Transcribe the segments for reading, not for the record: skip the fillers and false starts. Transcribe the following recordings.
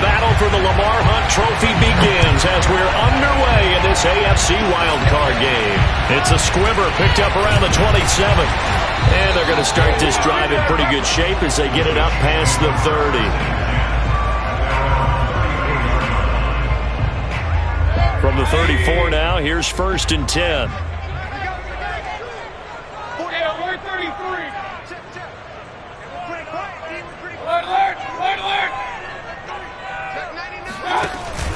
battle for the Lamar Hunt Trophy begins as we're underway in this AFC Wildcard game. It's a squibber picked up around the 27. And they're going to start this drive in pretty good shape as they get it up past the 30. From the 34 now, here's 1st and 10.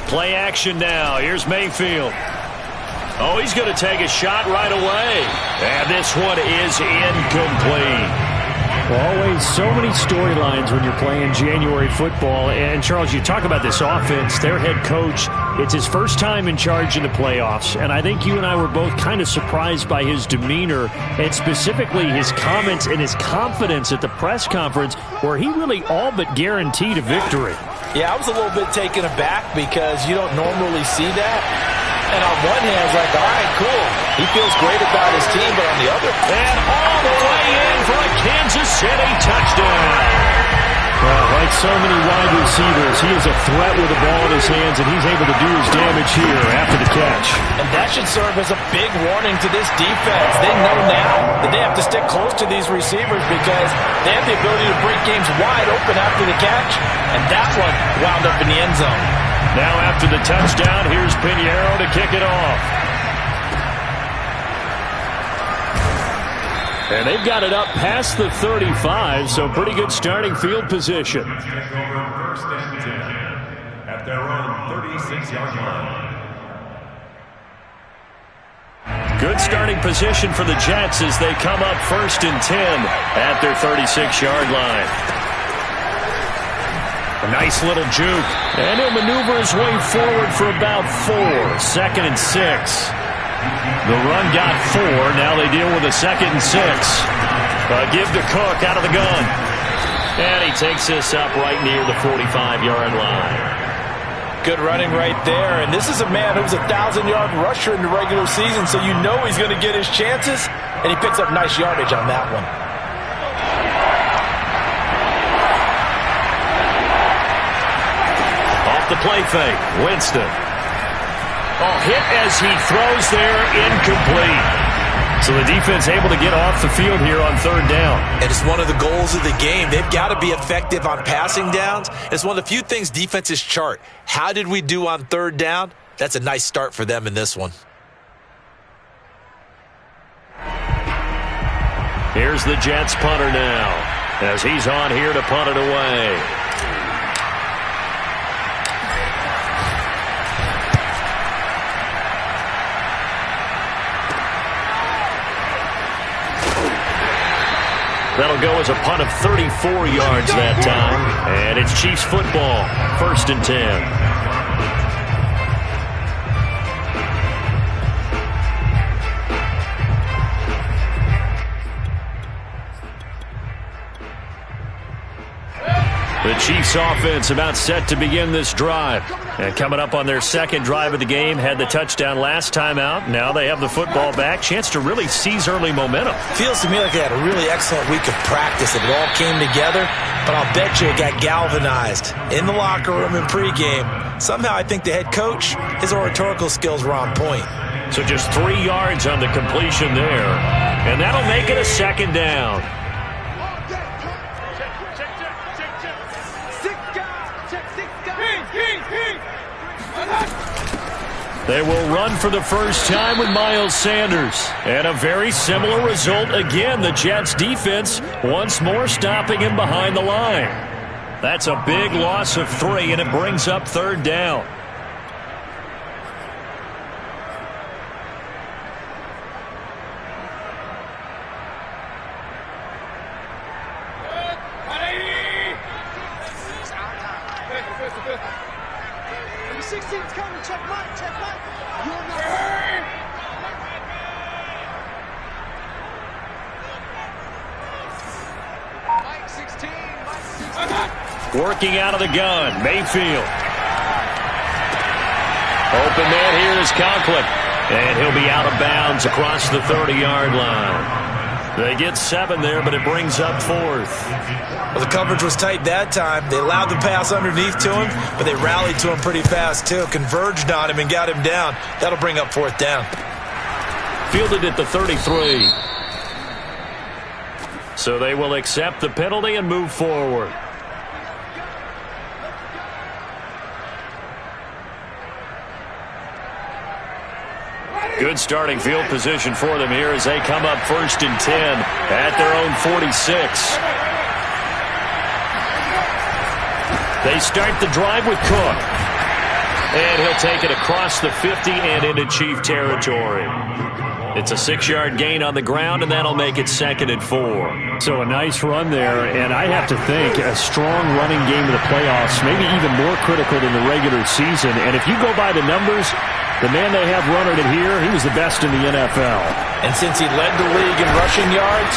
Play action now. Here's Mayfield. Oh, he's going to take a shot right away. And this one is incomplete. Well, always so many storylines when you're playing January football. And, Charles, you talk about this offense, their head coach, it's his first time in charge in the playoffs. And I think you and I were both kind of surprised by his demeanor and specifically his comments and his confidence at the press conference where he really all but guaranteed a victory. Yeah, I was a little bit taken aback because you don't normally see that. And on one hand, it's like, all right, cool. He feels great about his team, but on the other... And all the way in for a Kansas City touchdown. Well, like so many wide receivers, he is a threat with the ball in his hands, and he's able to do his damage here after the catch. And that should serve as a big warning to this defense. They know now that they have to stick close to these receivers because they have the ability to break games wide open after the catch. And that one wound up in the end zone. Now after the touchdown, here's Pinheiro to kick it off. And they've got it up past the 35, so pretty good starting field position. First and 10 at their own 36-yard line. Good starting position for the Jets as they come up 1st and 10 at their 36-yard line. A nice little juke. And he'll maneuver his way forward for about 4. 2nd and 6. The run got 4. Now they deal with a 2nd and 6. Give to Cook out of the gun. And he takes this up right near the 45-yard line. Good running right there. And this is a man who's a 1,000-yard rusher in the regular season, so you know he's going to get his chances. And he picks up nice yardage on that one. Off the play fake. Winston. Oh, hit as he throws there, incomplete. So the defense able to get off the field here on 3rd down. And it's one of the goals of the game. They've got to be effective on passing downs. It's one of the few things defenses chart. How did we do on 3rd down? That's a nice start for them in this one. Here's the Jets punter now as he's on here to punt it away. That'll go as a punt of 34 yards that time. And it's Chiefs football. 1st and 10. The Chiefs offense about set to begin this drive. And coming up on their 2nd drive of the game, had the touchdown last time out. Now they have the football back. Chance to really seize early momentum. Feels to me like they had a really excellent week of practice. It all came together, but I'll bet you it got galvanized in the locker room in pregame. Somehow I think the head coach, his oratorical skills were on point. So just 3 yards on the completion there. And that'll make it a 2nd down. They will run for the first time with Miles Sanders. And a very similar result again. The Jets defense once more stopping him behind the line. That's a big loss of 3, and it brings up 3rd down. Working out of the gun, Mayfield. Open man here is Conklin. And he'll be out of bounds across the 30-yard line. They get 7 there, but it brings up 4th. Well, the coverage was tight that time. They allowed the pass underneath to him, but they rallied to him pretty fast, too. Converged on him and got him down. That'll bring up 4th down. Fielded at the 33. So they will accept the penalty and move forward. Good starting field position for them here as they come up 1st and 10 at their own 46. They start the drive with Cook. And he'll take it across the 50 and into Chief territory. It's a 6-yard gain on the ground, and that'll make it 2nd and 4. So a nice run there, and I have to think a strong running game in the playoffs, maybe even more critical than the regular season. And if you go by the numbers, the man they have running it here, he was the best in the NFL. And since he led the league in rushing yards,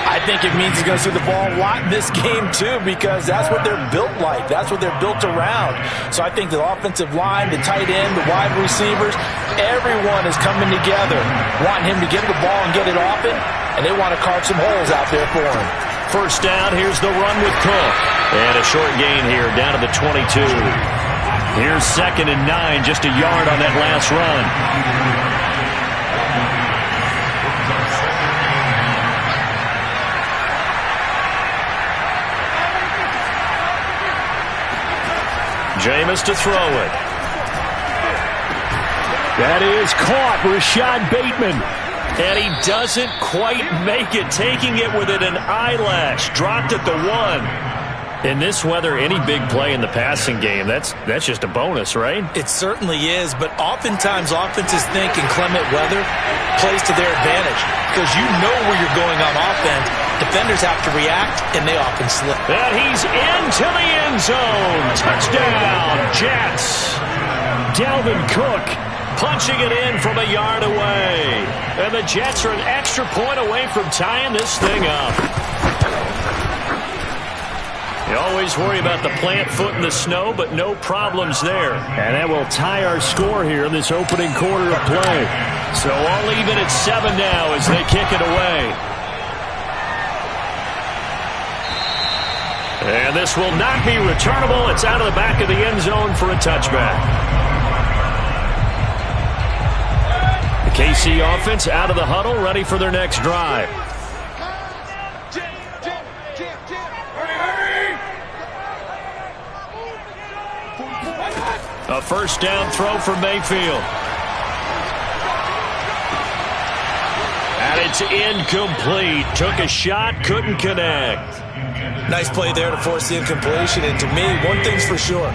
I think it means he's going to see the ball a lot in this game, too, because that's what they're built like. That's what they're built around. So I think the offensive line, the tight end, the wide receivers, everyone is coming together, wanting him to get the ball and get it often, and they want to carve some holes out there for him. First down, here's the run with Cook. And a short gain here, down to the 22. Here's 2nd and 9, just a yard on that last run. Jameis to throw it. That is caught, Rashad Bateman. And he doesn't quite make it, taking it with an eyelash. Dropped at the 1. In this weather, any big play in the passing game, that's just a bonus, right? It certainly is, but oftentimes offenses think inclement weather plays to their advantage because you know where you're going on offense. Defenders have to react, and they often slip. And he's into the end zone. Touchdown, Jets. Dalvin Cook punching it in from a yard away. And the Jets are an extra point away from tying this thing up. You always worry about the plant foot in the snow, but no problems there. And that will tie our score here in this opening quarter of play. So all even at 7 now as they kick it away. And this will not be returnable. It's out of the back of the end zone for a touchback. The KC offense out of the huddle, ready for their next drive. A first down throw for Mayfield. And it's incomplete. Took a shot, couldn't connect. Nice play there to force the incompletion. And to me, one thing's for sure.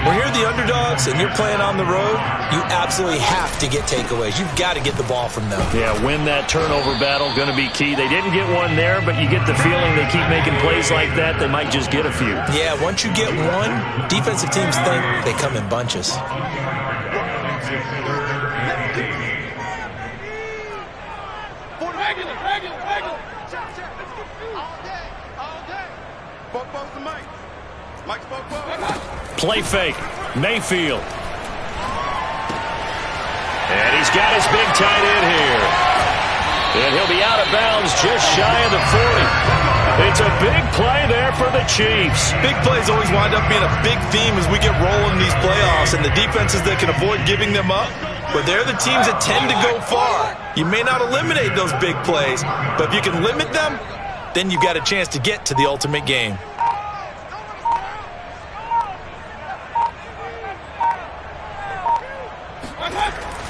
When you're the underdogs and you're playing on the road, you absolutely have to get takeaways. You've got to get the ball from them. Yeah, win that turnover battle, going to be key. They didn't get one there, but you get the feeling they keep making plays like that, they might just get a few. Yeah, once you get one, defensive teams think they come in bunches. Play fake. Mayfield. And he's got his big tight end here. And he'll be out of bounds just shy of the 40. It's a big play there for the Chiefs. Big plays always wind up being a big theme as we get rolling in these playoffs, and the defenses that can avoid giving them up, but they're the teams that tend to go far. You may not eliminate those big plays, but if you can limit them, then you've got a chance to get to the ultimate game.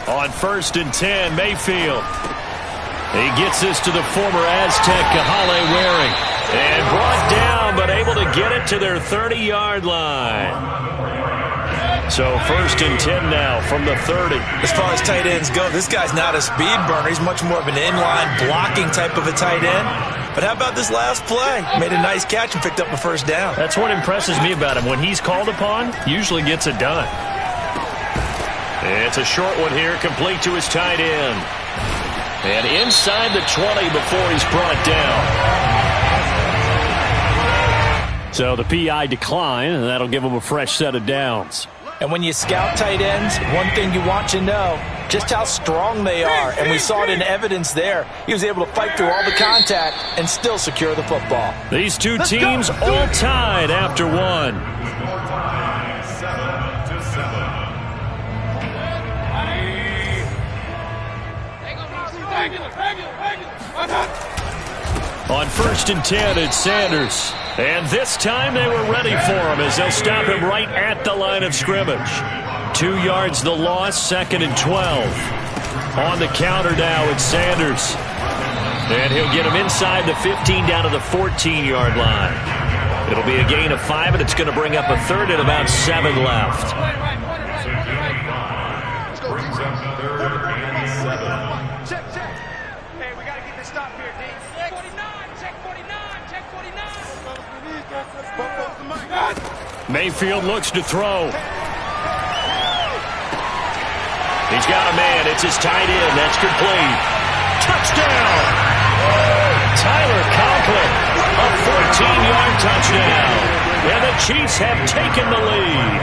On 1st and 10, Mayfield. He gets this to the former Aztec, Kahale Waring. And brought down, but able to get it to their 30-yard line. So 1st and 10 now from the 30. As far as tight ends go, this guy's not a speed burner. He's much more of an inline blocking type of a tight end. But how about this last play? Made a nice catch and picked up a first down. That's what impresses me about him. When he's called upon, usually gets it done. It's a short one here, complete to his tight end. And inside the 20 before he's brought down. So the PI decline, and that'll give him a fresh set of downs. And when you scout tight ends, one thing you want to know, just how strong they are, and we saw it in evidence there. He was able to fight through all the contact and still secure the football. These two teams all tied after one. On 1st and 10, it's Sanders. And this time they were ready for him as they'll stop him right at the line of scrimmage. 2 yards the loss, 2nd and 12. On the counter now, it's Sanders. And he'll get him inside the 15 down to the 14-yard line. It'll be a gain of 5, and it's going to bring up a 3rd and about 7 left. Brings up 3rd and 7. Check. Hey, we got to get this stop here, D. Check 49. Mayfield looks to throw. He's got a man. It's his tight end. That's complete. Touchdown! Tyler Conklin, a 14-yard touchdown. And the Chiefs have taken the lead.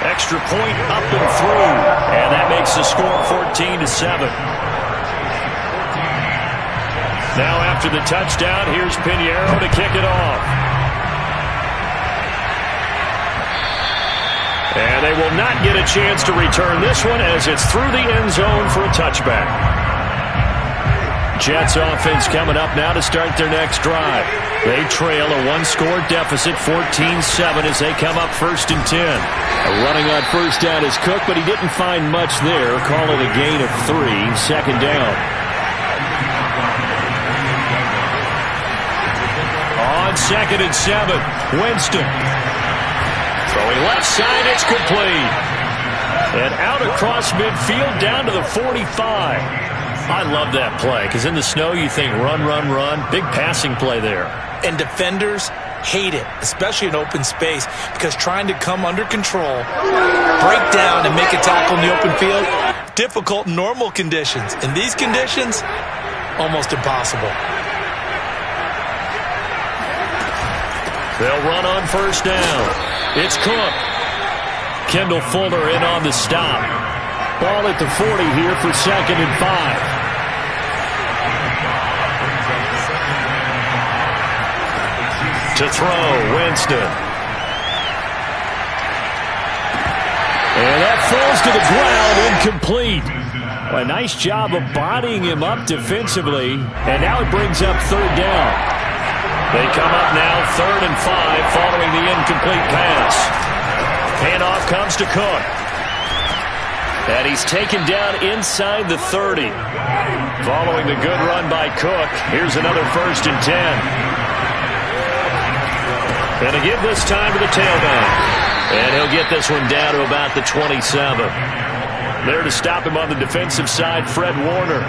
Extra point up and through. And that makes the score 14-7. Now after the touchdown, here's Pinheiro to kick it off. And they will not get a chance to return this one as it's through the end zone for a touchback. Jets offense coming up now to start their next drive. They trail a 1-score deficit, 14-7 as they come up 1st and 10. Running on 1st down is Cook, but he didn't find much there. Call it a gain of 3, 2nd down. On 2nd and 7, Winston. Throwing left side, it's complete. And out across midfield down to the 45. I love that play because in the snow you think run. Big passing play there. And defenders hate it, especially in open space, because trying to come under control, break down, and make a tackle in the open field, difficult in normal conditions. In these conditions, almost impossible. They'll run on 1st down. It's Cook. Kendall Fuller in on the stop. Ball at the 40 here for 2nd and 5. To throw, Winston. And that falls to the ground, incomplete. A nice job of bodying him up defensively. And now it brings up 3rd down. They come up now 3rd and 5 following the incomplete pass. Handoff comes to Cook. And he's taken down inside the 30. Following the good run by Cook, here's another 1st and 10. Going to give this time to the tailback. And he'll get this one down to about the 27. There to stop him on the defensive side, Fred Warner.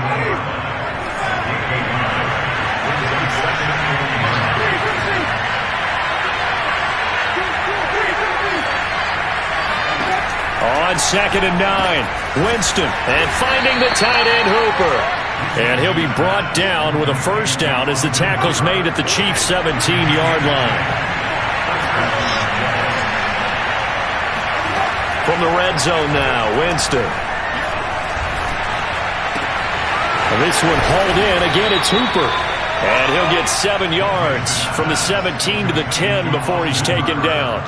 On 2nd and 9, Winston, and finding the tight end Hooper. And he'll be brought down with a 1st down as the tackle's made at the Chiefs' 17-yard line. From the red zone now, Winston. And this one hauled in. Again, it's Hooper. And he'll get 7 yards from the 17 to the 10 before he's taken down.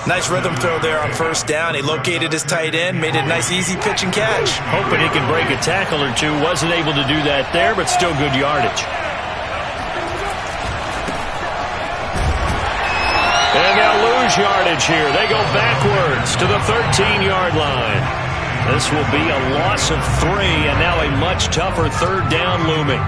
Nice rhythm throw there on 1st down. He located his tight end, made it a nice, easy pitch and catch. Hoping he can break a tackle or two. Wasn't able to do that there, but still good yardage. And they'll lose yardage here. They go backwards to the 13-yard line. This will be a loss of 3, and now a much tougher 3rd down looming.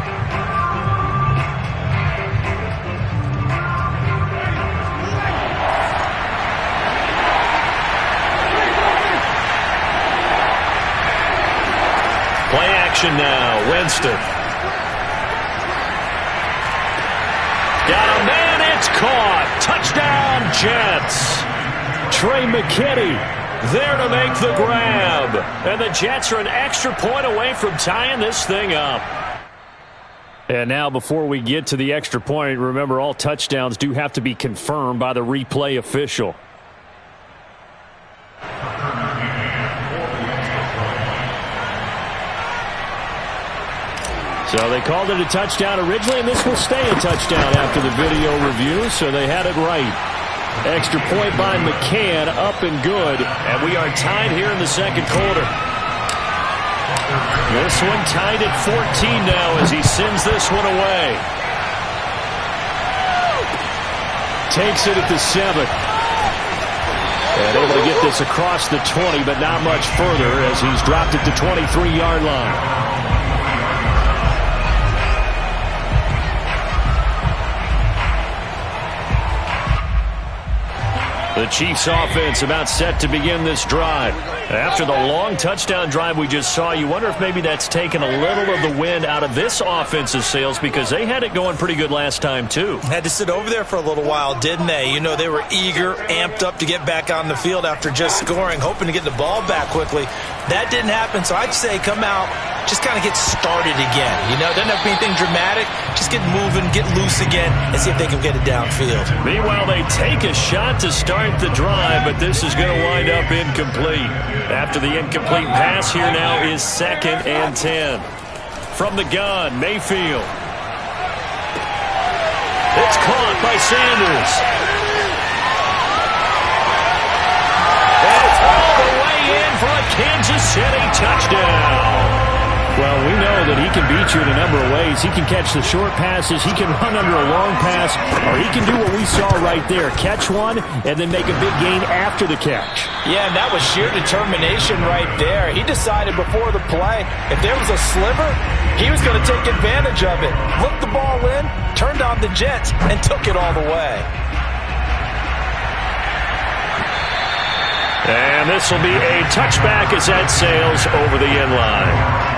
Play action now, Winston. Got a man, it's caught. Touchdown, Jets. Trey McKinney there to make the grab. And the Jets are an extra point away from tying this thing up. And now before we get to the extra point, remember all touchdowns do have to be confirmed by the replay official. So they called it a touchdown originally, and this will stay a touchdown after the video review, so they had it right. Extra point by McCann, up and good, and we are tied here in the second quarter. This one tied at 14 now as he sends this one away. Takes it at the 7. And able to get this across the 20, but not much further as he's dropped it to 23-yard line. The Chiefs offense about set to begin this drive. After the long touchdown drive we just saw, you wonder if maybe that's taken a little of the wind out of this offensive sails because they had it going pretty good last time too. Had to sit over there for a little while, didn't they? You know, they were eager, amped up to get back on the field after just scoring, hoping to get the ball back quickly. That didn't happen, so I'd say come out, just kind of get started again. You know, doesn't have to be anything dramatic. Just get moving, get loose again, and see if they can get it downfield. Meanwhile, they take a shot to start the drive, but this is going to wind up incomplete. After the incomplete pass, here now is 2nd and 10. From the gun, Mayfield. It's caught by Sanders. And it's all the way in for a Kansas City touchdown. Well, we know that he can beat you in a number of ways. He can catch the short passes, he can run under a long pass, or he can do what we saw right there, catch one and then make a big gain after the catch. Yeah, and that was sheer determination right there. He decided before the play, if there was a sliver, he was going to take advantage of it. Looked the ball in, turned on the jets, and took it all the way. And this will be a touchback as that sails over the end line.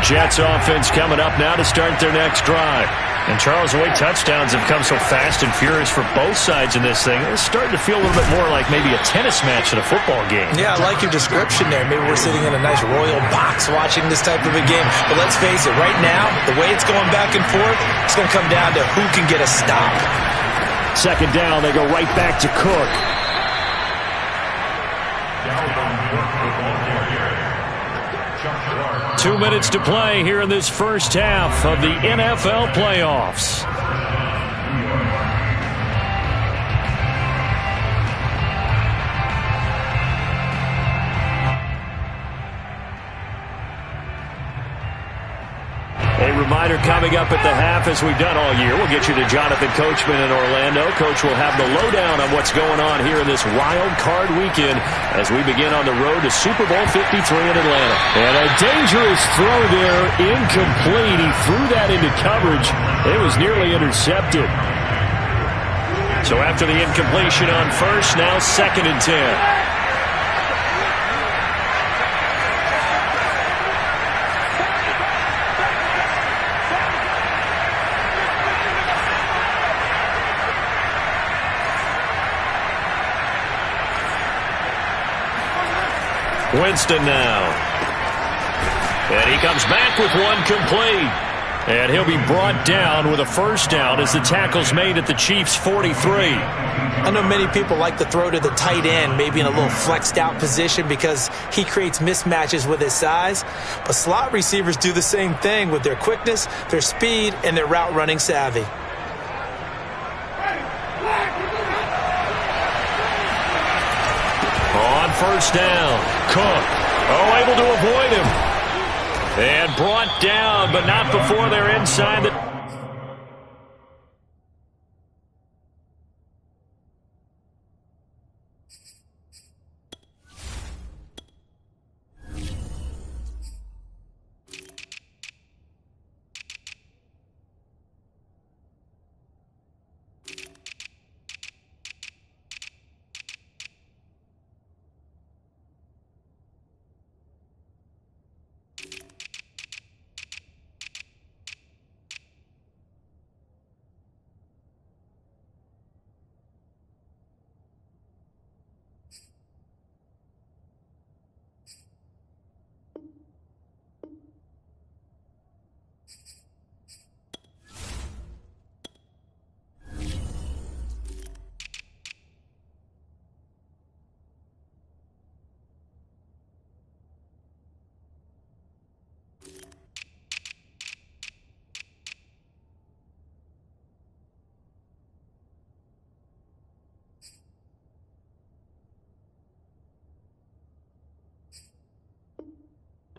Jets offense coming up now to start their next drive. And Charles, the way touchdowns have come so fast and furious for both sides in this thing, it's starting to feel a little bit more like maybe a tennis match in a football game. Yeah, I like your description there. Maybe we're sitting in a nice royal box watching this type of a game. But let's face it, right now, the way it's going back and forth, it's going to come down to who can get a stop. 2nd down, they go right back to Cook. 2 minutes to play here in this first half of the NFL playoffs. A reminder coming up at the half, as we've done all year. We'll get you to Jonathan Coachman in Orlando. Coach will have the lowdown on what's going on here in this wild card weekend as we begin on the road to Super Bowl 53 in Atlanta. And a dangerous throw there, incomplete. He threw that into coverage. It was nearly intercepted. So after the incompletion on first, now 2nd and 10. Winston now. And he comes back with one complete. And he'll be brought down with a first down as the tackle's made at the Chiefs' 43. I know many people like to throw to the tight end, maybe in a little flexed out position because he creates mismatches with his size. But slot receivers do the same thing with their quickness, their speed, and their route running savvy. On first down, Cook. Oh, able to avoid him. And brought down, but not before they're inside the...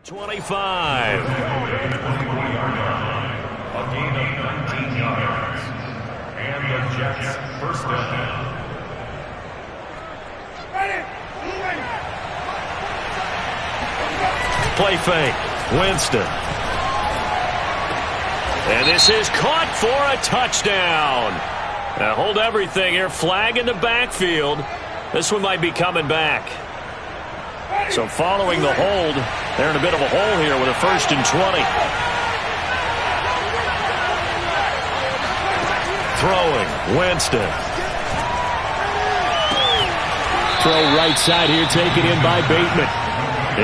25. A gain of 19 yards. And the Jets first down. Play fake. Winston. And this is caught for a touchdown. Now hold everything here. Flag in the backfield. This one might be coming back. So following the hold, they're in a bit of a hole here with a 1st and 20. Throwing. Winston. Throw right side here, taken in by Bateman.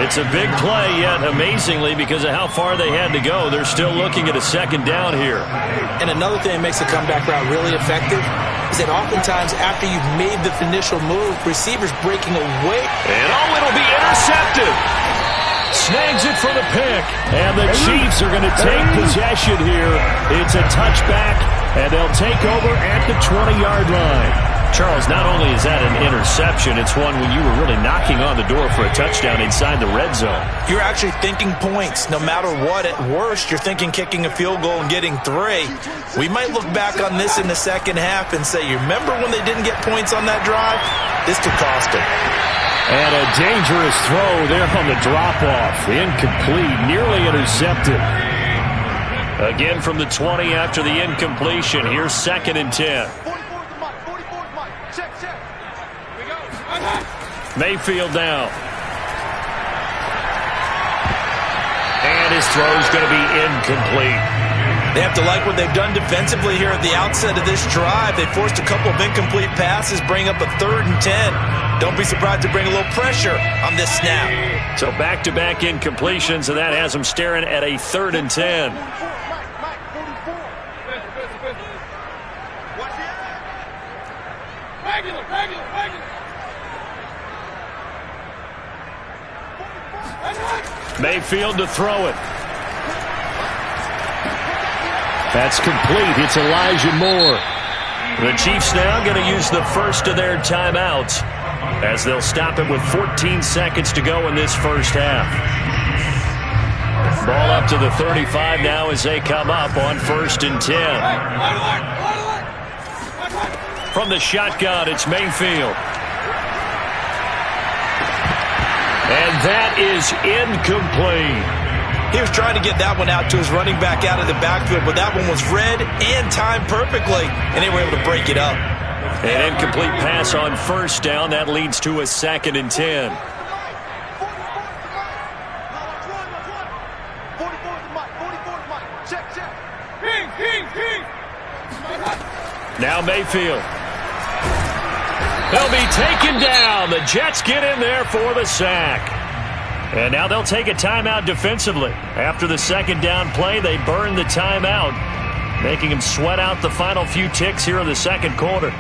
It's a big play, yet amazingly, because of how far they had to go, they're still looking at a 2nd down here. And another thing that makes the comeback route really effective is that oftentimes after you've made the initial move, receivers breaking away. And it'll be intercepted. Snags it for the pick. And the Chiefs are going to take possession here. It's a touchback, and they'll take over at the 20-yard line. Charles, not only is that an interception, it's one when you were really knocking on the door for a touchdown inside the red zone. You're actually thinking points. No matter what, at worst, you're thinking kicking a field goal and getting 3. We might look back on this in the second half and say, you remember when they didn't get points on that drive? This could cost them. And a dangerous throw there on the drop-off. Incomplete, nearly intercepted. Again from the 20 after the incompletion. Here's 2nd and 10. Mayfield down. And his throw is going to be incomplete. They have to like what they've done defensively here at the outset of this drive. They forced a couple of incomplete passes, bring up a 3rd and 10. Don't be surprised to bring a little pressure on this snap. So back-to-back incompletions, and that has them staring at a 3rd and 10. Mayfield to throw it. That's complete. It's Elijah Moore. The Chiefs now going to use the first of their timeouts as they'll stop it with 14 seconds to go in this first half. Ball up to the 35 now as they come up on 1st and 10. From the shotgun, it's Mayfield. And that is incomplete. He was trying to get that one out to his running back out of the backfield, but that one was read and timed perfectly, and they were able to break it up. An incomplete pass on 1st down. That leads to a 2nd and 10. Now Mayfield. He'll be taken down. The Jets get in there for the sack. And now they'll take a timeout defensively. After the 2nd down play, they burn the timeout, making them sweat out the final few ticks here in the 2nd quarter.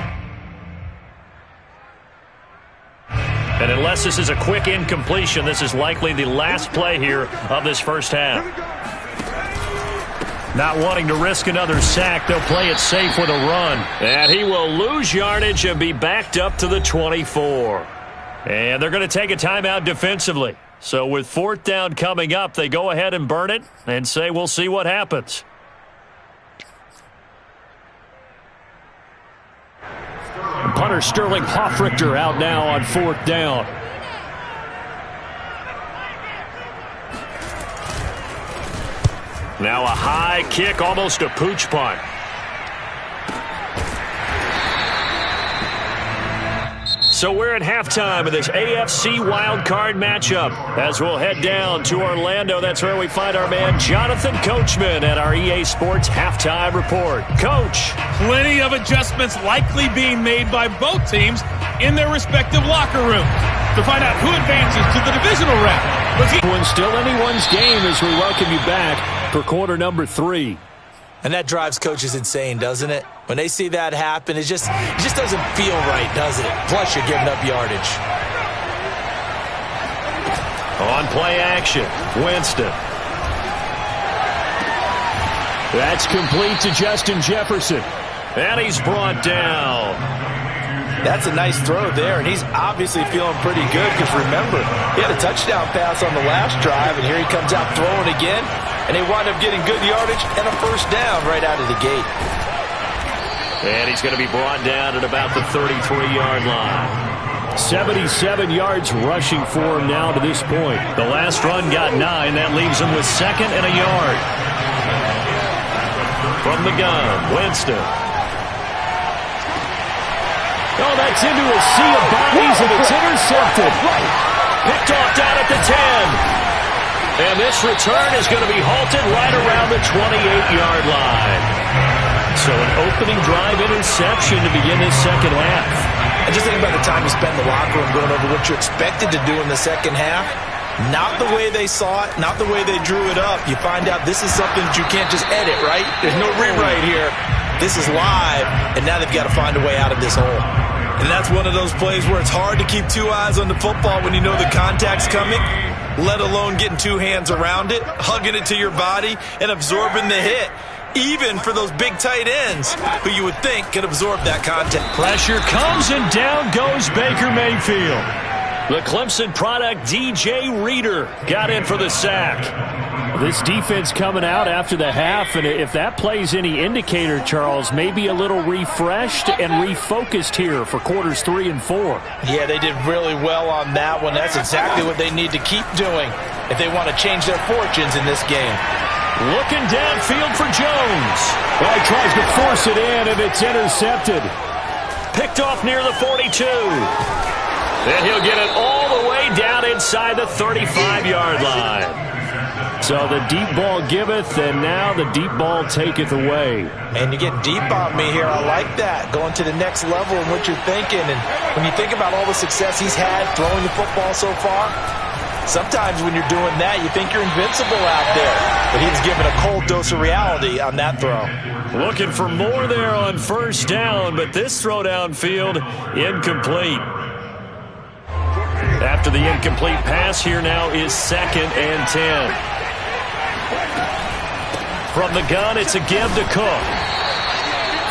And unless this is a quick incompletion, this is likely the last play here of this first half. Not wanting to risk another sack, they'll play it safe with a run. And he will lose yardage and be backed up to the 24. And they're going to take a timeout defensively. So with 4th down coming up, they go ahead and burn it and say we'll see what happens. Punter Sterling Hoffrichter out now on 4th down. Now a high kick, almost a pooch punt. So we're at halftime of this AFC Wildcard matchup as we'll head down to Orlando. That's where we find our man Jonathan Coachman at our EA Sports Halftime Report. Coach. Plenty of adjustments likely being made by both teams in their respective locker rooms to find out who advances to the divisional round. Still anyone's game as we welcome you back for quarter number 3. And that drives coaches insane, doesn't it? When they see that happen, it just doesn't feel right, does it? Plus, you're giving up yardage. On play action, Winston. That's complete to Justin Jefferson. And he's brought down. That's a nice throw there, and he's obviously feeling pretty good because, remember, he had a touchdown pass on the last drive, and here he comes out throwing again, and they wind up getting good yardage and a first down right out of the gate. And he's going to be brought down at about the 33-yard line. 77 yards rushing for him now to this point. The last run got 9. That leaves him with 2nd and a yard. From the gun, Winston. Oh, that's into a sea of bodies, and it's intercepted. Picked off down at the 10. And this return is going to be halted right around the 28-yard line. So an opening drive interception to begin this second half. And just think about the time you spend in the locker room going over what you expected to do in the second half. Not the way they saw it, not the way they drew it up. You find out this is something that you can't just edit, right? There's no rewrite here. This is live, and now they've got to find a way out of this hole. And that's one of those plays where it's hard to keep 2 eyes on the football when you know the contact's coming, let alone getting 2 hands around it, hugging it to your body, and absorbing the hit. Even for those big tight ends who you would think could absorb that contact. Pressure comes, and down goes Baker Mayfield. The Clemson product, DJ Reader, got in for the sack. This defense coming out after the half, and if that plays any indicator, Charles, maybe a little refreshed and refocused here for quarters 3 and 4. Yeah, they did really well on that one. That's exactly what they need to keep doing if they want to change their fortunes in this game. Looking downfield for Jones. Well, he tries to force it in, and it's intercepted. Picked off near the 42. And he'll get it all the way down inside the 35-yard line. So the deep ball giveth, and now the deep ball taketh away. And you're getting deep on me here. I like that. Going to the next level in what you're thinking. And when you think about all the success he's had throwing the football so far, sometimes when you're doing that, you think you're invincible out there. But he was given a cold dose of reality on that throw. Looking for more there on first down, but this throw downfield, incomplete. After the incomplete pass, here now is 2nd and 10. From the gun, it's a give to Cook.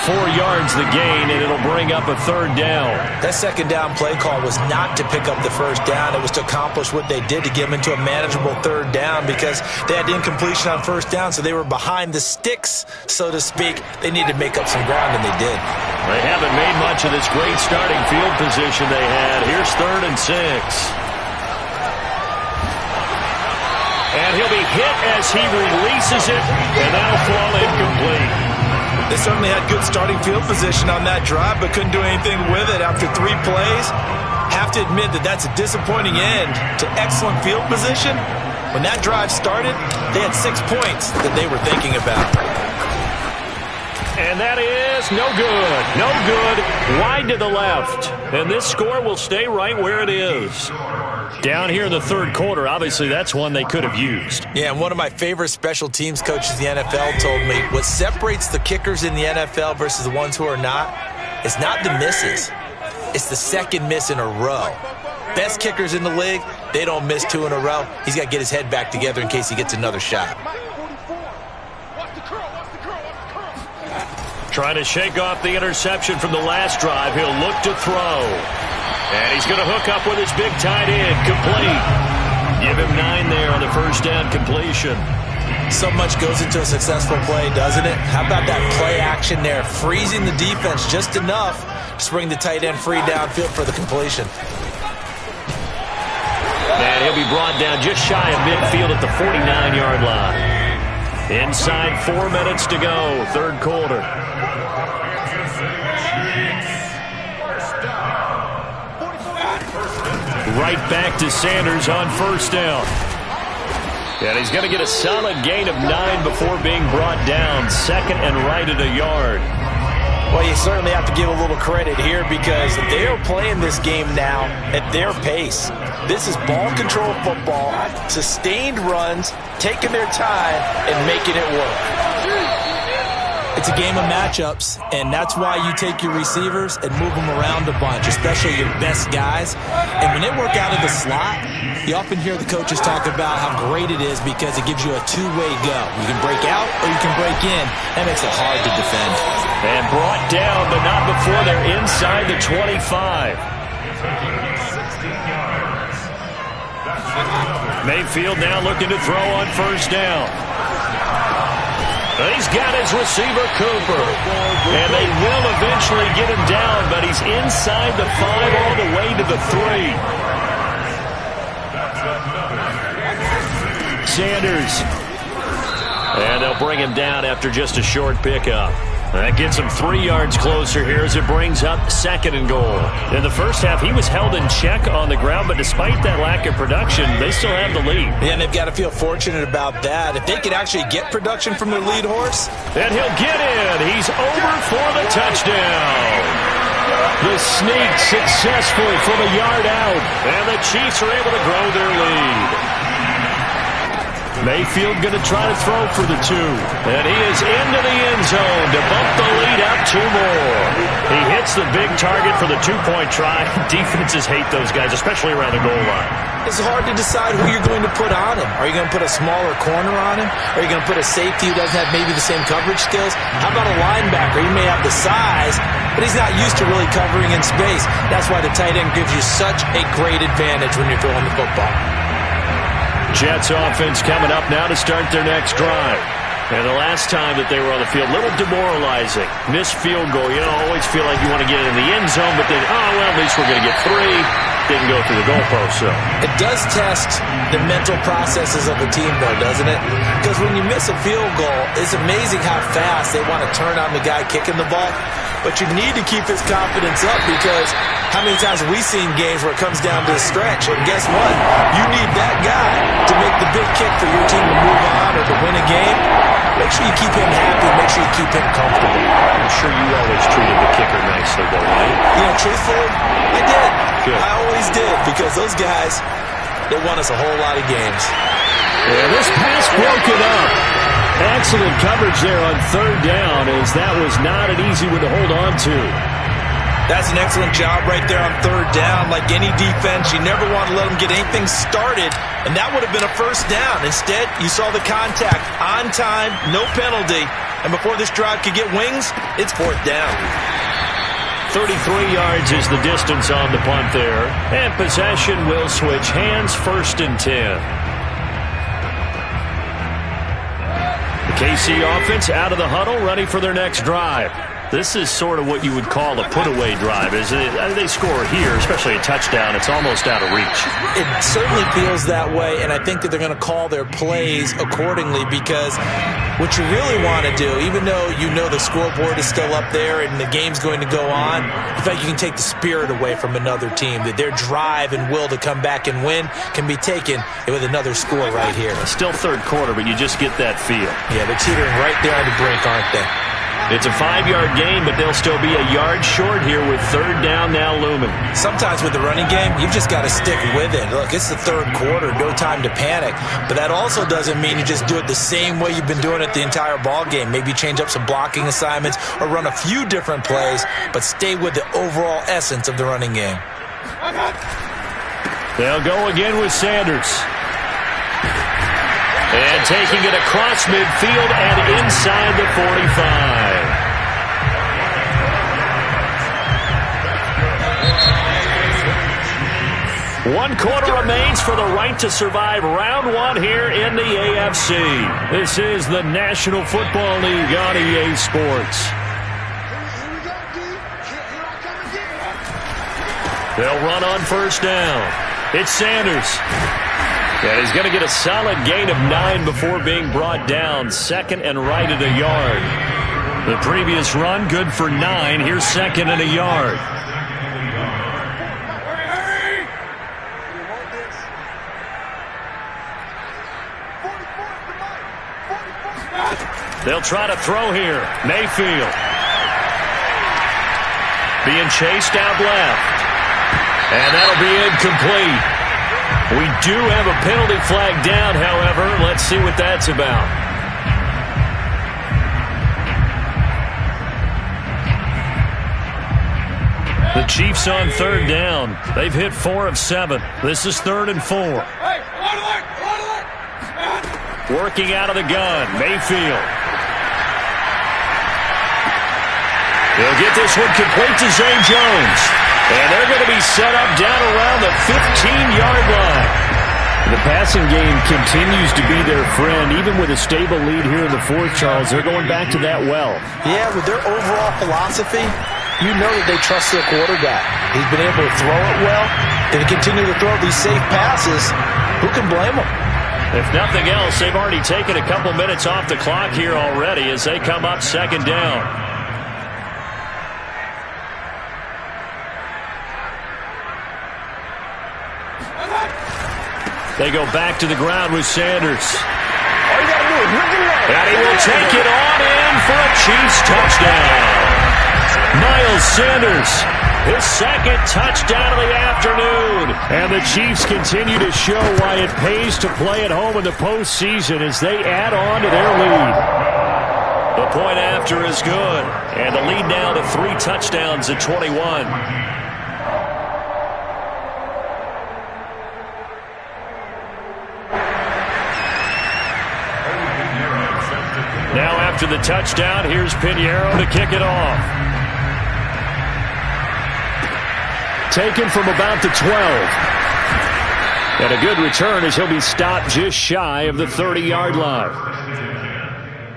4 yards the gain, and it'll bring up a 3rd down. That second down play call was not to pick up the first down. It was to accomplish what they did to get them into a manageable 3rd down because they had incompletion on first down, so they were behind the sticks, so to speak. They needed to make up some ground, and they did. They haven't made much of this great starting field position they had. Here's 3rd and 6. And he'll be hit as he releases it, and that'll fall incomplete. They certainly had good starting field position on that drive, but couldn't do anything with it after 3 plays. Have to admit that that's a disappointing end to excellent field position. When that drive started, they had 6 points that they were thinking about. And that is no good. No good. Wide to the left. And this score will stay right where it is. Down here in the 3rd quarter, obviously that's one they could have used. Yeah, and one of my favorite special teams coaches in the NFL told me what separates the kickers in the NFL versus the ones who are not is not the misses. It's the second miss in a row. Best kickers in the league, they don't miss 2 in a row. He's got to get his head back together in case he gets another shot. Trying to shake off the interception from the last drive. He'll look to throw. And he's going to hook up with his big tight end. Complete. Give him 9 there on the first down completion. So much goes into a successful play, doesn't it? How about that play action there? Freezing the defense just enough to bring the tight end free downfield for the completion. And he'll be brought down just shy of midfield at the 49-yard line. Inside 4 minutes to go, 3rd quarter. Right back to Sanders on first down. And he's going to get a solid gain of 9 before being brought down. 2nd and right at a yard. Well, you certainly have to give a little credit here because they are playing this game now at their pace. This is ball control football, sustained runs, taking their time, and making it work. It's a game of matchups, and that's why you take your receivers and move them around a bunch, especially your best guys. And when they work out of the slot, you often hear the coaches talk about how great it is because it gives you a two-way go. You can break out or you can break in. That makes it hard to defend. And brought down, but not before they're inside the 25. Mayfield now looking to throw on first down. He's got his receiver, Cooper. And they will eventually get him down, but he's inside the 5 all the way to the 3. Sanders. And they'll bring him down after just a short pickup. That gets him 3 yards closer here as it brings up 2nd and goal. In the first half, he was held in check on the ground, but despite that lack of production, they still have the lead. Yeah, and they've got to feel fortunate about that. If they could actually get production from their lead horse. And he'll get in. He's over for the touchdown. The sneak successful from a yard out. And the Chiefs are able to grow their lead. Mayfield going to try to throw for the 2. And he is into the end zone to bump the lead up 2 more. He hits the big target for the 2-point try. Defenses hate those guys, especially around the goal line. It's hard to decide who you're going to put on him. Are you going to put a smaller corner on him? Are you going to put a safety who doesn't have maybe the same coverage skills? How about a linebacker? He may have the size, but he's not used to really covering in space. That's why the tight end gives you such a great advantage when you're throwing the football. Jets offense coming up now to start their next drive. And the last time that they were on the field, a little demoralizing. Missed field goal. You know, always feel like you want to get in the end zone, but then, oh, well, at least we're going to get 3. Didn't go through the goalpost, so. It does test the mental processes of a team, though, doesn't it? Because when you miss a field goal, it's amazing how fast they want to turn on the guy kicking the ball. But you need to keep his confidence up because how many times have we seen games where it comes down to a stretch? And guess what? You need that guy to make the big kick for your team to move on or to win a game. Make sure you keep him happy. Make sure you keep him comfortable. I'm sure you always treated the kicker nicely, though, right? You know, truthfully, I did. Good. I always did because those guys, they won us a whole lot of games. Yeah, this pass broken up. Excellent coverage there on 3rd down as that was not an easy one to hold on to. That's an excellent job right there on 3rd down. Like any defense, you never want to let them get anything started, and that would have been a first down. Instead, you saw the contact on time, no penalty, and before this drive could get wings, it's 4th down. 33 yards is the distance on the punt there, and possession will switch hands, 1st and 10. The KC offense out of the huddle, ready for their next drive. This is sort of what you would call a put-away drive, isn't it? They score here, especially a touchdown. It's almost out of reach. It certainly feels that way, and I think that they're going to call their plays accordingly because what you really want to do, even though you know the scoreboard is still up there and the game's going to go on, in fact, you can take the spirit away from another team, that their drive and will to come back and win can be taken with another score right here. Still 3rd quarter, but you just get that feel. Yeah, they're teetering right there on the brink, aren't they? It's a 5-yard gain, but they'll still be a yard short here with 3rd down now looming. Sometimes with the running game, you've just got to stick with it. Look, it's the 3rd quarter, no time to panic. But that also doesn't mean you just do it the same way you've been doing it the entire ball game. Maybe change up some blocking assignments or run a few different plays, but stay with the overall essence of the running game. They'll go again with Sanders. And taking it across midfield and inside the 45. 1 quarter remains for the right to survive round 1 here in the AFC. This is the National Football League on EA Sports. They'll run on 1st down. It's Sanders. And he's going to get a solid gain of 9 before being brought down. 2nd and right at a yard. The previous run, good for 9. Here's 2nd and a yard. They'll try to throw here. Mayfield. Being chased out left. And that'll be incomplete. We do have a penalty flag down, however. Let's see what that's about. The Chiefs on 3rd down. They've hit 4 of 7. This is 3rd and 4. Working out of the gun, Mayfield. He'll get this one complete to Zay Jones. And they're going to be set up down around the 15-yard line. The passing game continues to be their friend. Even with a stable lead here in the fourth, Charles, they're going back to that well. Yeah, with their overall philosophy, you know that they trust their quarterback. He's been able to throw it well. Going to continue to throw these safe passes. Who can blame them? If nothing else, they've already taken a couple minutes off the clock here already as they come up second down. They go back to the ground with Sanders. All you got to do is look at that. And he will take it on in for a Chiefs touchdown. Miles Sanders, his second touchdown of the afternoon. And the Chiefs continue to show why it pays to play at home in the postseason as they add on to their lead. The point after is good. And the lead now to 3 touchdowns at 21. Now after the touchdown, here's Pinheiro to kick it off. Taken from about the 12. And a good return as he'll be stopped just shy of the 30-yard line.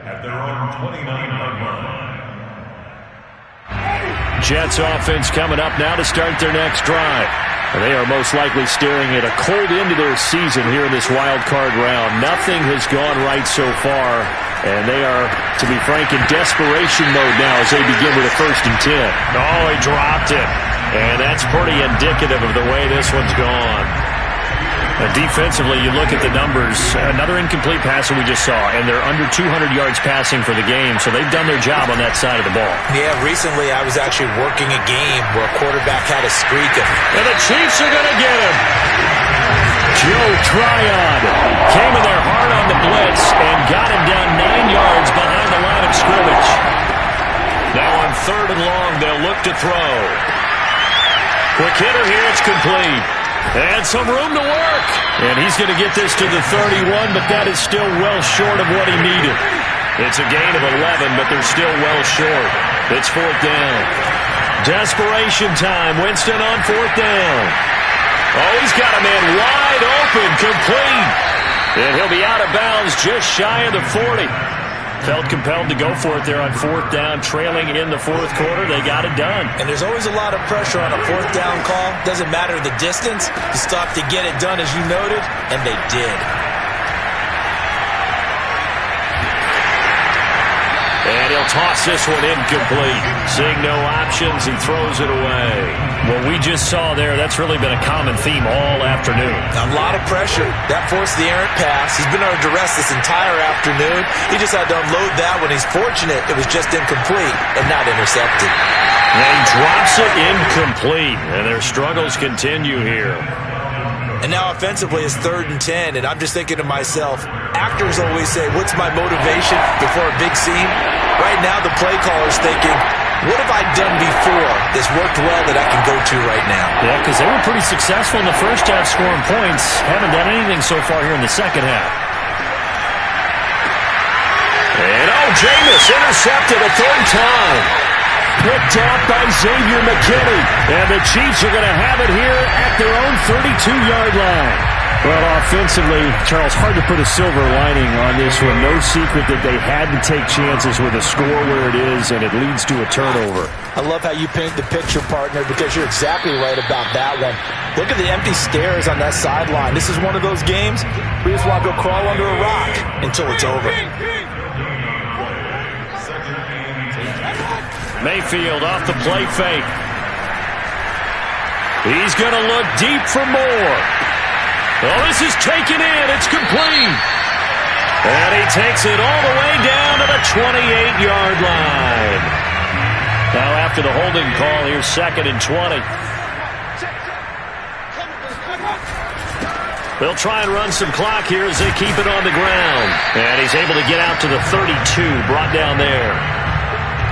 At their own 29-yard line. Jets offense coming up now to start their next drive. And they are most likely staring at a cold end to their season here in this wild card round. Nothing has gone right so far. And they are, to be frank, in desperation mode now as they begin with a 1st and 10. Oh, he dropped it. And that's pretty indicative of the way this one's gone. And defensively, you look at the numbers. Another incomplete pass that we just saw, and they're under 200 yards passing for the game, so they've done their job on that side of the ball. Yeah, recently I was actually working a game where a quarterback had a streak of... And the Chiefs are going to get him. Joe Tryon came in there hard on the blitz and got him down 9 yards behind the line of scrimmage. Now on 3rd and long, they'll look to throw. Quick hitter here, it's complete. And some room to work. And he's going to get this to the 31, but that is still well short of what he needed. It's a gain of 11, but they're still well short. It's 4th down. Desperation time. Winston on 4th down. Oh, he's got a man wide open, complete. And he'll be out of bounds just shy of the 40. Felt compelled to go for it there on 4th down, trailing in the 4th quarter. They got it done. And there's always a lot of pressure on a 4th down call. Doesn't matter the distance. You stop to get it done, as you noted, and they did. And he'll toss this one incomplete. Seeing no options, he throws it away. What we just saw there, that's really been a common theme all afternoon. A lot of pressure. That forced the errant pass. He's been under duress this entire afternoon. He just had to unload that when he's fortunate it was just incomplete and not intercepted. And he drops it incomplete. And their struggles continue here. And now offensively it's 3rd and 10, and I'm just thinking to myself, actors always say, what's my motivation before a big scene? Right now the play caller's thinking, what have I done before that's worked well that I can go to right now? Yeah, because they were pretty successful in the first half scoring points. Haven't done anything so far here in the second half. And Jameis intercepted a 3rd time. Picked off by Xavier McKinney. And the Chiefs are going to have it here at their own 32-yard line. Well, offensively, Charles, hard to put a silver lining on this one. No secret that they had to take chances with a score where it is, and it leads to a turnover. I love how you paint the picture, partner, because you're exactly right about that one. Look at the empty stairs on that sideline. This is one of those games where you just want to go crawl under a rock until it's over. Mayfield off the play fake. He's going to look deep for more. Oh, this is taken in. It's complete. And he takes it all the way down to the 28-yard line. Now after the holding call, here's 2nd and 20. They'll try and run some clock here as they keep it on the ground. And he's able to get out to the 32, brought down there.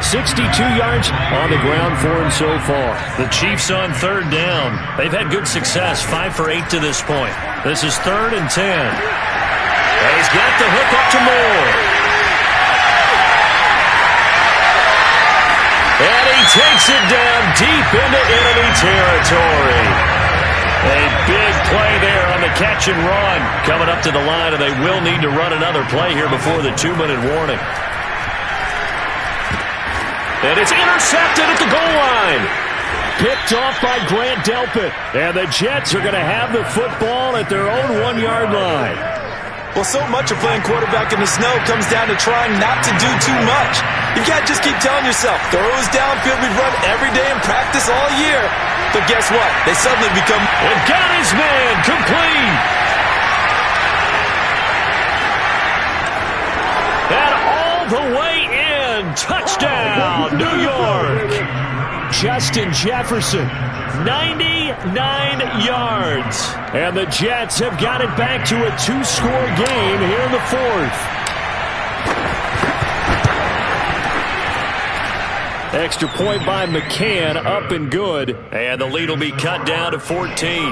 62 yards on the ground for him so far. The Chiefs on 3rd down. They've had good success, 5 for 8 to this point. This is 3rd and 10. And he's got the hook up to Moore. And he knocks it down deep into enemy territory. A big play there on the catch and run. Coming up to the line, and they will need to run another play here before the 2-minute warning. And it's intercepted at the goal line. Picked off by Grant Delpit. And the Jets are going to have the football at their own 1-yard line. Well, so much of playing quarterback in the snow comes down to trying not to do too much. You can't just keep telling yourself, throws downfield we've run every day in practice all year. But guess what? They suddenly become... And got his man complete. And all the way in. Touchdown, New York. Justin Jefferson, 99 yards. And the Jets have got it back to a 2-score game here in the fourth. Extra point by McCann, up and good. And the lead will be cut down to 14.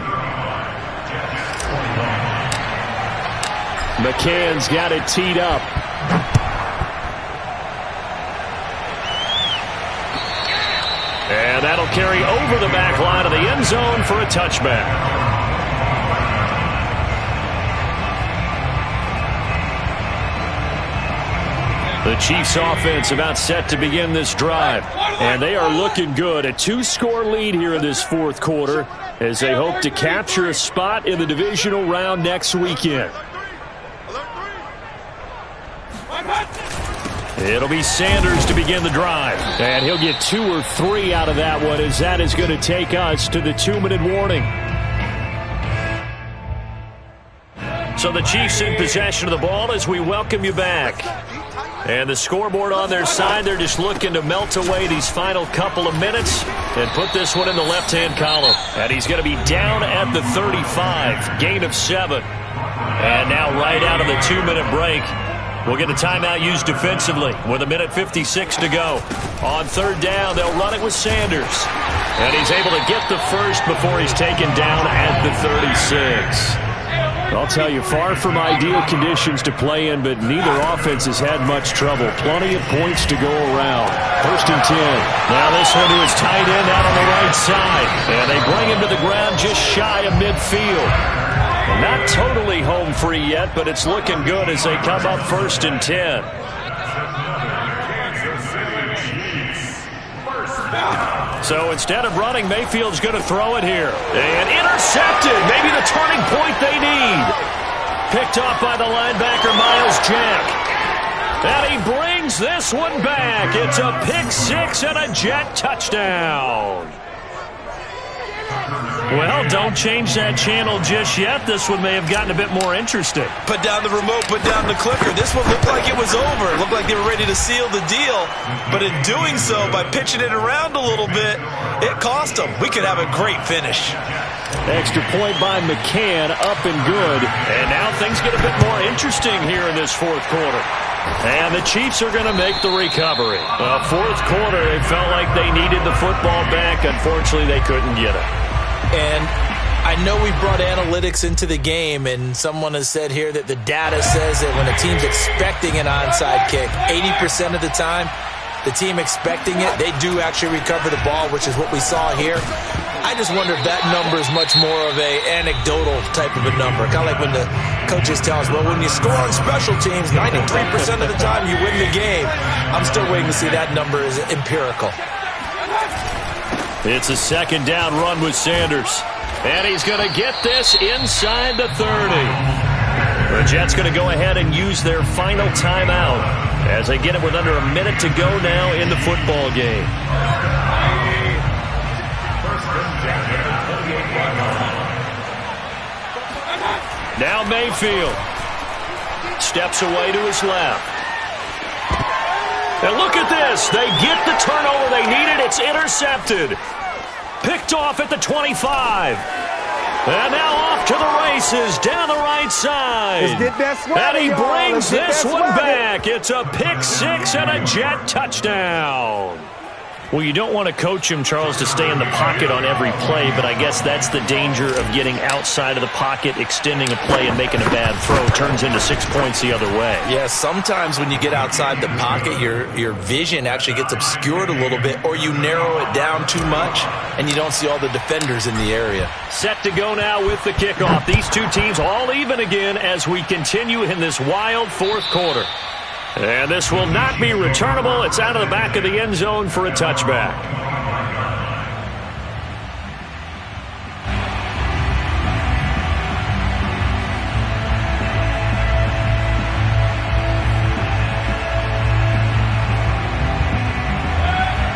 McCann's got it teed up. And that'll carry over the back line of the end zone for a touchback. The Chiefs offense about set to begin this drive. And they are looking good. A 2-score lead here in this fourth quarter as they hope to capture a spot in the divisional round next weekend. It'll be Sanders to begin the drive. And he'll get 2 or 3 out of that one, as that is going to take us to the 2-minute warning. So the Chiefs in possession of the ball as we welcome you back. And the scoreboard on their side, they're just looking to melt away these final couple of minutes and put this one in the left-hand column. And he's going to be down at the 35, gain of 7. And now right out of the 2-minute break, we'll get a timeout used defensively with 1:56 to go. On third down, they'll run it with Sanders. And he's able to get the first before he's taken down at the 36. I'll tell you, far from ideal conditions to play in, but neither offense has had much trouble. Plenty of points to go around. First and 10. Now this one to his tight end out on the right side. And they bring him to the ground just shy of midfield. Not totally home free yet, but it's looking good as they come up first and 10. So instead of running, Mayfield's going to throw it here. And intercepted. Maybe the turning point they need. Picked off by the linebacker, Miles Jack. And he brings this one back. It's a pick-6 and a Jet touchdown. Well, don't change that channel just yet. This one may have gotten a bit more interesting. Put down the remote, put down the clicker. This one looked like it was over. It looked like they were ready to seal the deal. But in doing so, by pitching it around a little bit, it cost them. We could have a great finish. Extra point by McCann, up and good. And now things get a bit more interesting here in this fourth quarter. And the Chiefs are going to make the recovery. Well, fourth quarter, it felt like they needed the football back. Unfortunately, they couldn't get it. And I know we brought analytics into the game, and someone has said here that the data says that when a team's expecting an onside kick, 80% of the time, the team expecting it, they do actually recover the ball, which is what we saw here. I just wonder if that number is much more of a anecdotal type of a number. Kind of like when the coaches tell us, well, when you score on special teams, 93% of the time you win the game. I'm still waiting to see that number is empirical. It's a second down run with Sanders. And he's going to get this inside the 30. The Jets going to go ahead and use their final timeout as they get it with under a minute to go now in the football game. Now Mayfield steps away to his left. And look at this. They get the turnover they needed. It's intercepted. Picked off at the 25. And now off to the races down the right side. And he brings this one back. It's a pick-6 and a Jet touchdown. Well, you don't want to coach him, Charles, to stay in the pocket on every play, but I guess that's the danger of getting outside of the pocket, extending a play, and making a bad throw. Turns into 6 points the other way. Yeah, sometimes when you get outside the pocket, your vision actually gets obscured a little bit, or you narrow it down too much, and you don't see all the defenders in the area. Set to go now with the kickoff. These two teams all even again as we continue in this wild fourth quarter. And this will not be returnable. It's out of the back of the end zone for a touchback.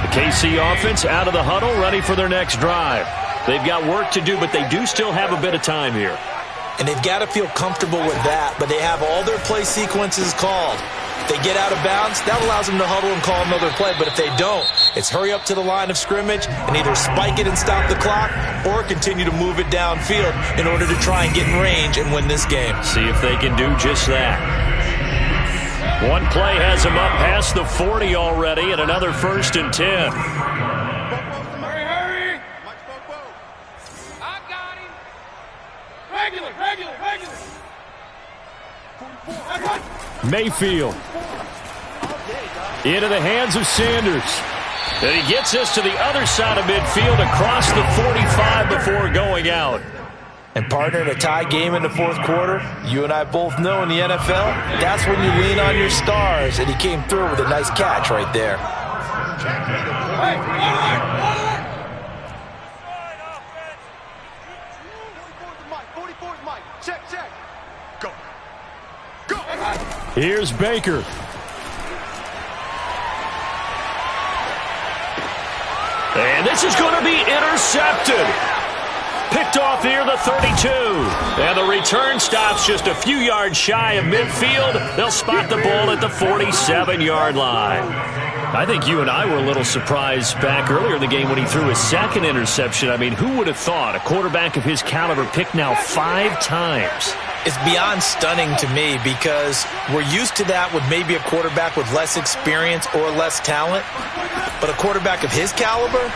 The KC offense out of the huddle, ready for their next drive. They've got work to do, but they do still have a bit of time here. And they've got to feel comfortable with that, but they have all their play sequences called. If they get out of bounds, that allows them to huddle and call another play. But if they don't, it's hurry up to the line of scrimmage and either spike it and stop the clock or continue to move it downfield in order to try and get in range and win this game. See if they can do just that. One play has them up past the 40 already and another 1st and 10. Hurry! I got him! Regular! Mayfield. Into the hands of Sanders. And he gets us to the other side of midfield across the 45 before going out. And partner, in a tie game in the fourth quarter, you and I both know in the NFL, that's when you lean on your stars. And he came through with a nice catch right there. Check. Go. Here's Baker. And this is going to be intercepted. Picked off near the 32. And the return stops just a few yards shy of midfield. They'll spot the ball at the 47-yard line. I think you and I were a little surprised back earlier in the game when he threw his second interception. I mean, who would have thought a quarterback of his caliber picked now 5 times? It's beyond stunning to me because we're used to that with maybe a quarterback with less experience or less talent. But a quarterback of his caliber,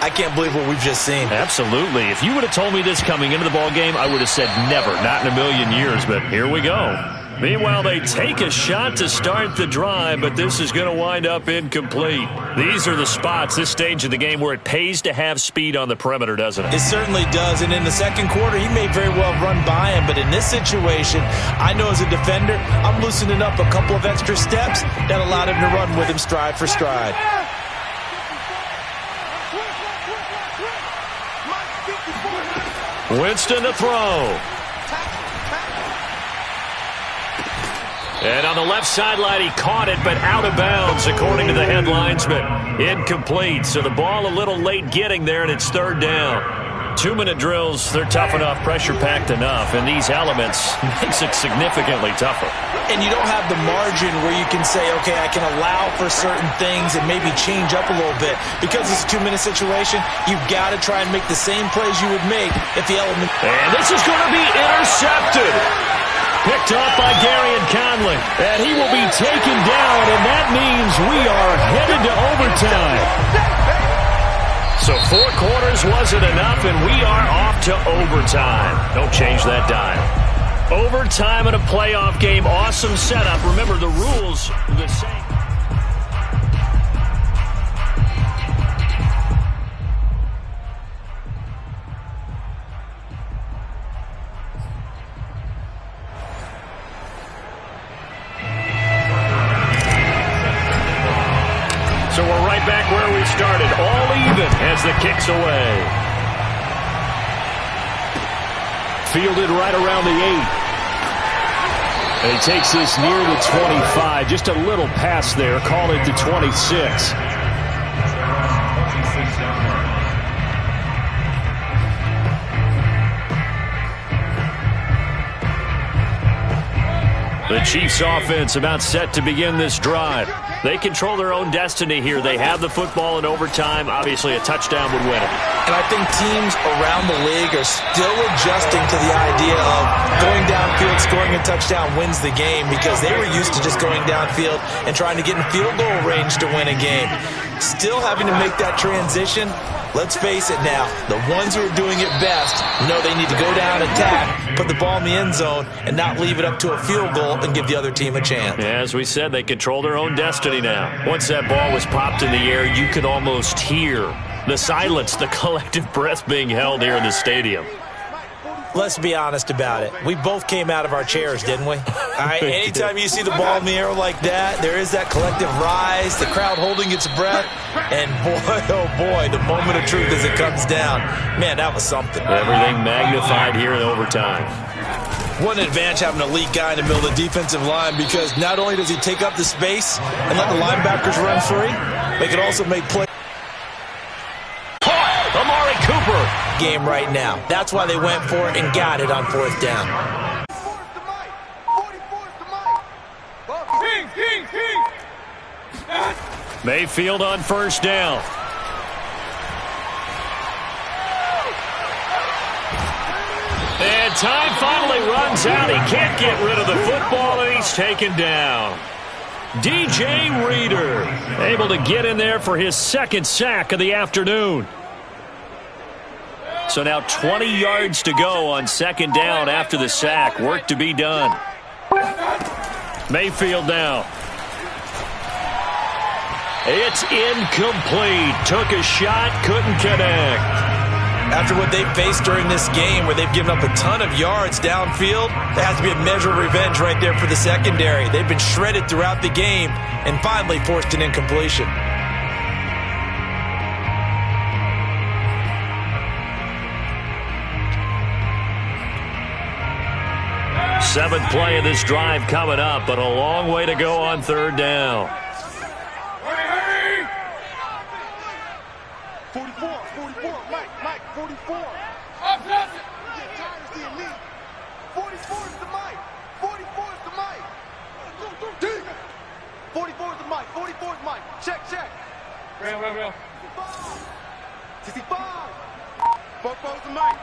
I can't believe what we've just seen. Absolutely. If you would have told me this coming into the ball game, I would have said never, not in a million years. But here we go. Meanwhile, they take a shot to start the drive, but this is going to wind up incomplete. These are the spots, this stage of the game, where it pays to have speed on the perimeter, doesn't it? It certainly does, and in the second quarter, he may very well run by him, but in this situation, I know as a defender, I'm loosening up a couple of extra steps that allowed him to run with him stride for stride. Winston to throw. And on the left sideline, he caught it, but out of bounds, according to the head linesman. Incomplete, so the ball a little late getting there, and it's 3rd down. 2-minute drills, they're tough enough, pressure-packed enough, and these elements makes it significantly tougher. And you don't have the margin where you can say, okay, I can allow for certain things and maybe change up a little bit. Because it's a 2-minute situation, you've got to try and make the same plays you would make if the element... And this is going to be intercepted. Picked off by Gary and Conley. And he will be taken down, and that means we are headed to overtime. So 4 quarters wasn't enough, and we are off to overtime. Don't change that dial. Overtime in a playoff game. Awesome setup. Remember, the rules are the same. So we're right back where we started, all even as the kick's away. Fielded right around the 8. And he takes this near the 25. Just a little pass there. Call it the 26. The Chiefs offense about set to begin this drive. They control their own destiny here. They have the football in overtime. Obviously, a touchdown would win it. And I think teams around the league are still adjusting to the idea of going downfield, scoring a touchdown wins the game because they were used to just going downfield and trying to get in field goal range to win a game. still having to make that transition. Let's face it now, the ones who are doing it best know they need to go down, attack, put the ball in the end zone, and not leave it up to a field goal and give the other team a chance. Yeah, as we said, they control their own destiny now. Once that ball was popped in the air, you could almost hear the silence, the collective breath being held here in the stadium. Let's be honest about it. We both came out of our chairs, didn't we? All right, anytime you see the ball in the air like that, there is that collective rise, the crowd holding its breath, and boy, oh boy, the moment of truth as it comes down. Man, that was something. Everything magnified here in overtime. What an advantage having an elite guy in the middle of the defensive line, because not only does he take up the space and let the linebackers run free, they can also make plays. Amari Cooper. Game right now. That's why they went for it and got it on 4th down. Mayfield on 1st down. And time finally runs out. He can't get rid of the football, and he's taken down. DJ Reader able to get in there for his 2nd sack of the afternoon. So now 20 yards to go on 2nd down after the sack. Work to be done. Mayfield now. It's incomplete. Took a shot, couldn't connect. After what they've faced during this game, where they've given up a ton of yards downfield, there has to be a measure of revenge right there for the secondary. They've been shredded throughout the game and finally forced an incompletion. 7th play of this drive coming up, but a long way to go on 3rd down. 44, Mike, 44. 44 is the Mike. 44 is the Mike. 44 is the Mike. 44 is Mike. Check. Real. 65. 44 is the Mike.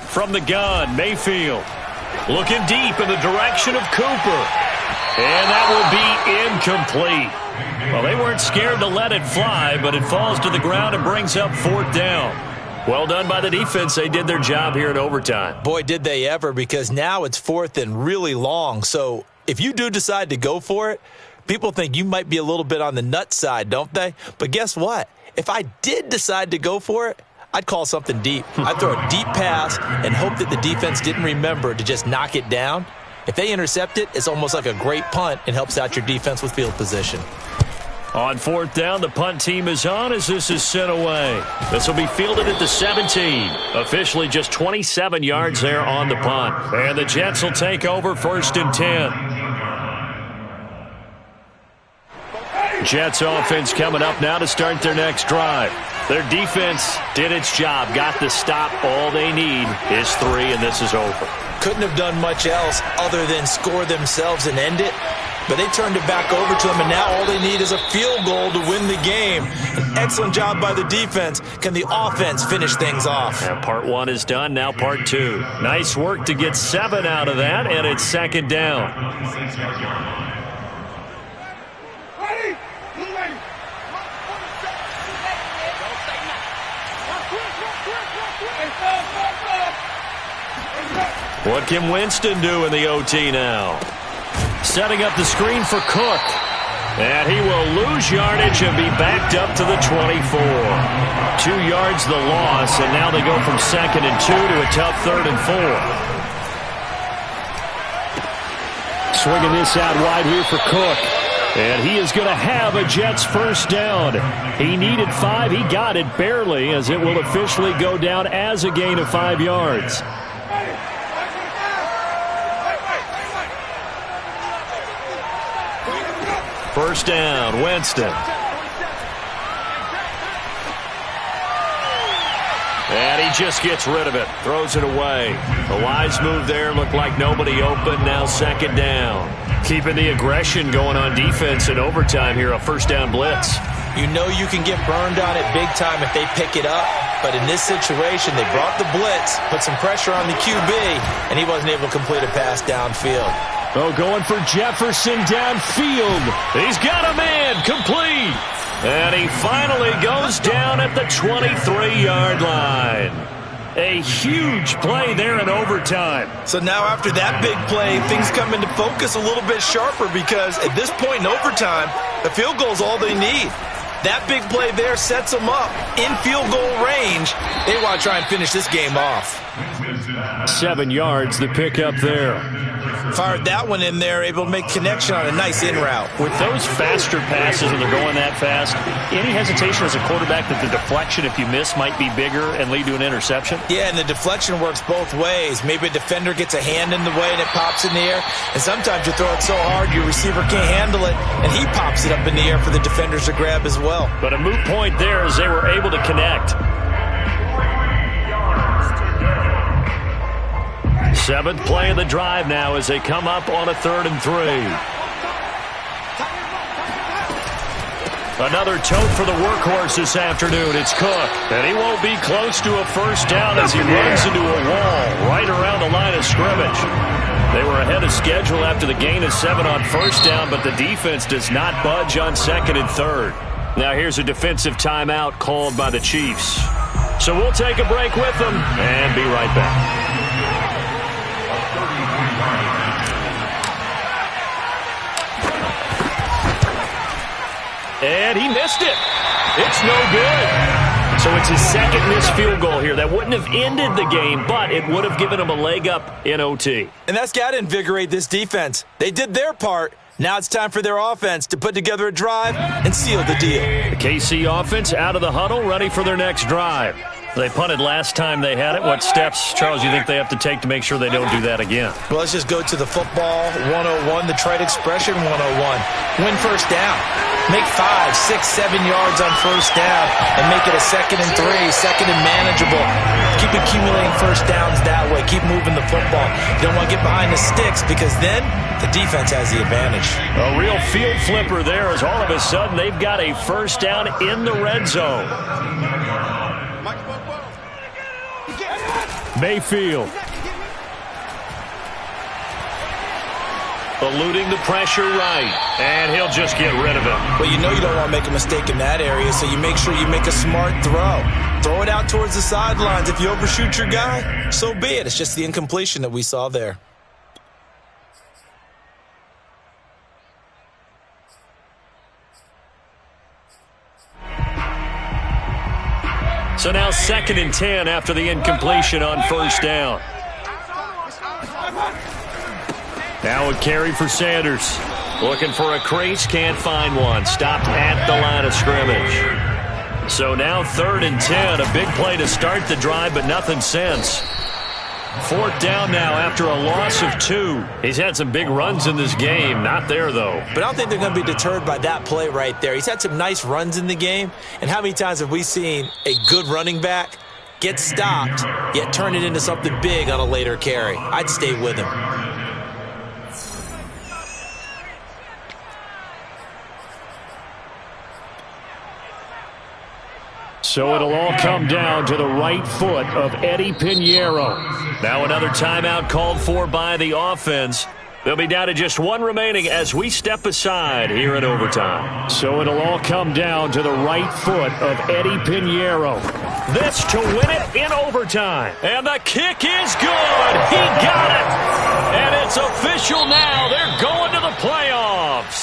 From the gun, Mayfield looking deep in the direction of Cooper. And that will be incomplete. Well, they weren't scared to let it fly, but it falls to the ground and brings up 4th down. Well done by the defense. They did their job here in overtime. Boy, did they ever, because now it's 4th and really long. So if you do decide to go for it, people think you might be a little bit on the nut side, don't they? But guess what? If I did decide to go for it, I'd call something deep. I'd throw a deep pass and hope that the defense didn't remember to just knock it down. If they intercept it, it's almost like a great punt and helps out your defense with field position. On 4th down, the punt team is on as this is sent away. This will be fielded at the 17. Officially just 27 yards there on the punt. And the Jets will take over 1st and 10. Jets offense coming up now to start their next drive. Their defense did its job, got the stop. All they need is 3, and this is over. Couldn't have done much else other than score themselves and end it. But they turned it back over to them, and now all they need is a field goal to win the game. An excellent job by the defense. Can the offense finish things off? And part 1 is done, now part 2. Nice work to get 7 out of that, and it's 2nd down. What can Winston do in the OT now? Setting up the screen for Cook. And he will lose yardage and be backed up to the 24. 2 yards the loss, and now they go from 2nd and 2 to a tough 3rd and 4. Swinging this out wide here for Cook. And he is going to have a Jets 1st down. He needed 5. He got it barely, as it will officially go down as a gain of 5 yards. First down, Winston. And he just gets rid of it. Throws it away. A wise move there. Looked like nobody open. Now 2nd down. Keeping the aggression going on defense in overtime here. A 1st down blitz. You know you can get burned on it big time if they pick it up. But in this situation, they brought the blitz, put some pressure on the QB, and he wasn't able to complete a pass downfield. Oh, going for Jefferson downfield. He's got a man. Complete. And he finally goes down at the 23-yard line. A huge play there in overtime. So now after that big play, things come into focus a little bit sharper because at this point in overtime, the field goal is all they need. That big play there sets them up in field goal range. They want to try and finish this game off. 7 yards, the pickup there. Fired that one in there, able to make connection on a nice in route. With those faster passes when they're going that fast, any hesitation as a quarterback that the deflection, if you miss, might be bigger and lead to an interception? Yeah, and the deflection works both ways. Maybe a defender gets a hand in the way and it pops in the air. And sometimes you throw it so hard your receiver can't handle it, and he pops it up in the air for the defenders to grab as well. But a moot point there as they were able to connect. 7th play of the drive now as they come up on a 3rd and 3. Another tote for the workhorse this afternoon. It's Cook. And he won't be close to a first down as he runs into a wall right around the line of scrimmage. They were ahead of schedule after the gain of 7 on first down, but the defense does not budge on 2nd and 3rd. Now here's a defensive timeout called by the Chiefs. So we'll take a break with them and be right back. And he missed it. It's no good. So it's his 2nd missed field goal here. That wouldn't have ended the game, but it would have given him a leg up in OT. And that's got to invigorate this defense. They did their part. Now it's time for their offense to put together a drive and seal the deal. The KC offense out of the huddle, ready for their next drive. They punted last time they had it. What steps, Charles, you think they have to take to make sure they don't do that again? Well, let's just go to the football 101, the trite expression 101. Win first down. Make 5, 6, 7 yards on first down and make it a 2nd and 3, 2nd and manageable. Keep accumulating first downs that way. Keep moving the football. You don't want to get behind the sticks because then the defense has the advantage. A real field flipper there as all of a sudden they've got a first down in the red zone. Mayfield. Eluding the pressure right, and he'll just get rid of it. Well, you know you don't want to make a mistake in that area, so you make sure you make a smart throw. Throw it out towards the sidelines. If you overshoot your guy, so be it. It's just the incompletion that we saw there. So now 2nd and 10 after the incompletion on first down. Now a carry for Sanders. Looking for a crease, can't find one. Stopped at the line of scrimmage. So now 3rd and 10. A big play to start the drive, but nothing since. 4th down now after a loss of 2. He's had some big runs in this game. Not there, though. But I don't think they're going to be deterred by that play right there. He's had some nice runs in the game. And how many times have we seen a good running back get stopped, yet turn it into something big on a later carry? I'd stay with him. So it'll all come down to the right foot of Eddie Pinheiro. Now another timeout called for by the offense. They'll be down to just 1 remaining as we step aside here in overtime. So it'll all come down to the right foot of Eddie Pinheiro. This to win it in overtime. And the kick is good. He got it. And it's official now. They're going to the playoffs.